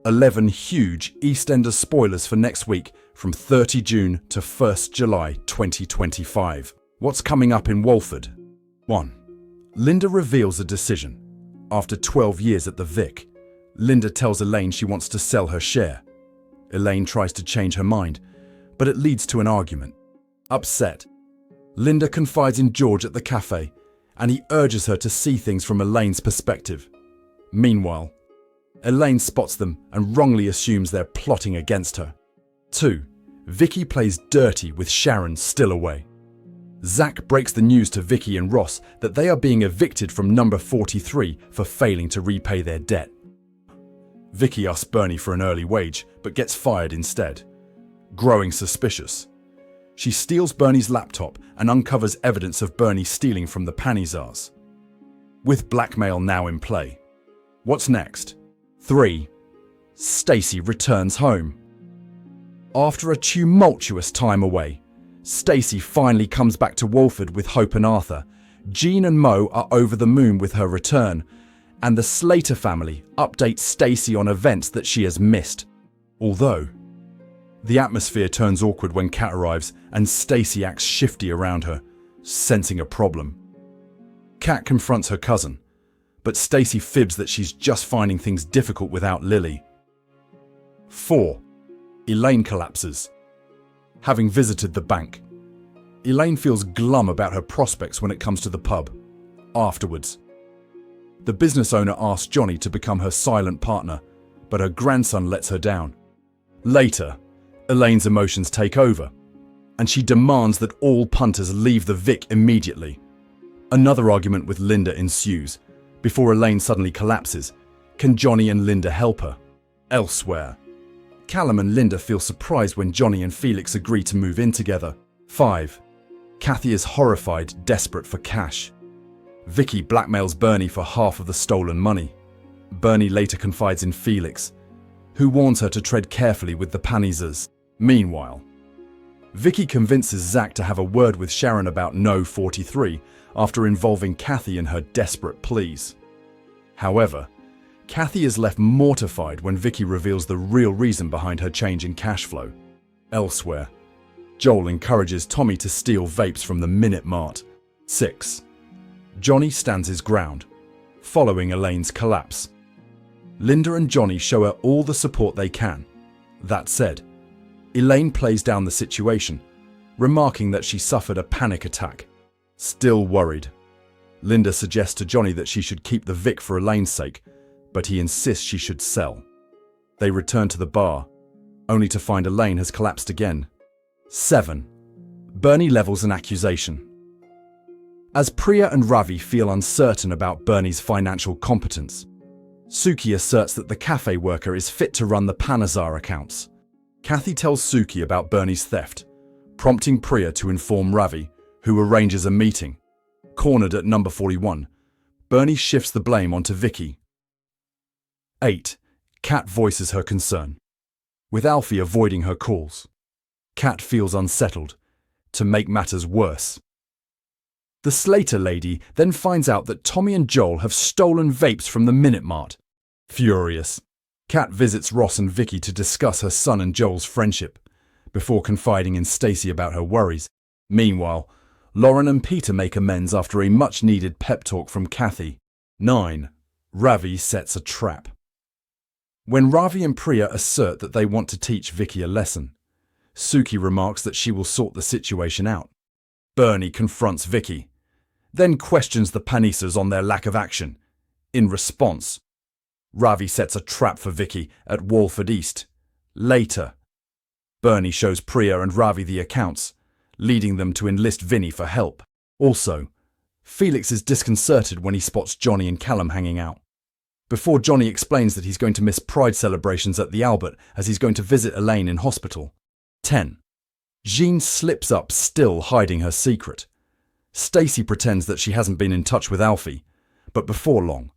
11 huge EastEnders spoilers for next week from 30 June to 1st July 2025. What's coming up in Walford? 1. Linda reveals a decision. After 12 years at the Vic, Linda tells Elaine she wants to sell her share. Elaine tries to change her mind, but it leads to an argument. Upset, Linda confides in George at the cafe, and he urges her to see things from Elaine's perspective. Meanwhile, Elaine spots them and wrongly assumes they're plotting against her. 2. Vicky plays dirty with Sharon still away. Zach breaks the news to Vicky and Ross that they are being evicted from number 43 for failing to repay their debt. Vicky asks Bernie for an early wage, but gets fired instead. Growing suspicious, she steals Bernie's laptop and uncovers evidence of Bernie stealing from the Panizars. With blackmail now in play, what's next? 3. Stacey returns home. After a tumultuous time away, Stacey finally comes back to Walford with Hope and Arthur. Jean and Mo are over the moon with her return, and the Slater family updates Stacey on events that she has missed. Although, the atmosphere turns awkward when Kat arrives and Stacey acts shifty around her, sensing a problem. Kat confronts her cousin, but Stacey fibs that she's just finding things difficult without Lily. 4. Elaine collapses. Having visited the bank, Elaine feels glum about her prospects when it comes to the pub. Afterwards, the business owner asks Johnny to become her silent partner, but her grandson lets her down. Later, Elaine's emotions take over, and she demands that all punters leave the Vic immediately. Another argument with Linda ensues. Before Elaine suddenly collapses, can Johnny and Linda help her? Elsewhere, Callum and Linda feel surprised when Johnny and Felix agree to move in together. 5. Kathy is horrified, desperate for cash. Vicky blackmails Bernie for half of the stolen money. Bernie later confides in Felix, who warns her to tread carefully with the Panizars. Meanwhile, Vicky convinces Zach to have a word with Sharon about No 43 after involving Kathy in her desperate pleas. However, Kathy is left mortified when Vicky reveals the real reason behind her change in cash flow. Elsewhere, Joel encourages Tommy to steal vapes from the Minute Mart. 6. Johnny stands his ground, following Elaine's collapse. Linda and Johnny show her all the support they can. That said, Elaine plays down the situation, remarking that she suffered a panic attack. Still worried, Linda suggests to Johnny that she should keep the Vic for Elaine's sake, but he insists she should sell. They return to the bar, only to find Elaine has collapsed again. 7. Bernie levels an accusation. As Priya and Ravi feel uncertain about Bernie's financial competence, Suki asserts that the cafe worker is fit to run the Panizar accounts. Kathy tells Suki about Bernie's theft, prompting Priya to inform Ravi, who arranges a meeting. Cornered at number 41, Bernie shifts the blame onto Vicky. 8. Kat voices her concern, with Alfie avoiding her calls. Kat feels unsettled. To make matters worse, the Slater lady then finds out that Tommy and Joel have stolen vapes from the Minute Mart. Furious, Kat visits Ross and Vicky to discuss her son and Joel's friendship, before confiding in Stacey about her worries. Meanwhile, Lauren and Peter make amends after a much-needed pep talk from Kathy. 9. Ravi sets a trap. When Ravi and Priya assert that they want to teach Vicky a lesson, Suki remarks that she will sort the situation out. Bernie confronts Vicky, then questions the Panizars on their lack of action. In response, Ravi sets a trap for Vicky at Walford East. Later, Bernie shows Priya and Ravi the accounts, leading them to enlist Vinny for help. Also, Felix is disconcerted when he spots Johnny and Callum hanging out. Before Johnny explains that he's going to miss Pride celebrations at the Albert as he's going to visit Elaine in hospital. 10. Jean slips up, still hiding her secret. Stacey pretends that she hasn't been in touch with Alfie, but before long,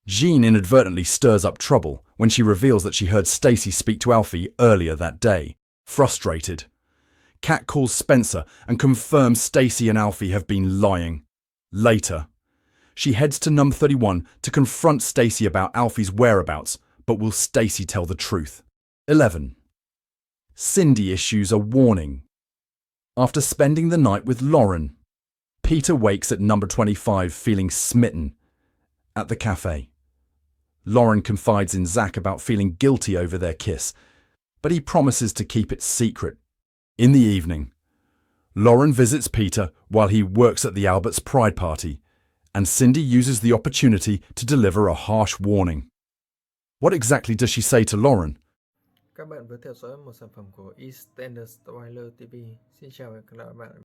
Jean inadvertently stirs up trouble when she reveals that she heard Stacey speak to Alfie earlier that day. Frustrated, Kat calls Spencer and confirms Stacey and Alfie have been lying. Later, she heads to number 31 to confront Stacey about Alfie's whereabouts, but will Stacy tell the truth? 11. Cindy issues a warning. After spending the night with Lauren, Peter wakes at number 25 feeling smitten at the cafe. Lauren confides in Zach about feeling guilty over their kiss, but he promises to keep it secret. In the evening, Lauren visits Peter while he works at the Albert's Pride Party, and Cindy uses the opportunity to deliver a harsh warning. What exactly does she say to Lauren? Các bạn vừa theo dõi một sản phẩm của EastEnders Spoiler TV. Xin chào và hẹn gặp lại các bạn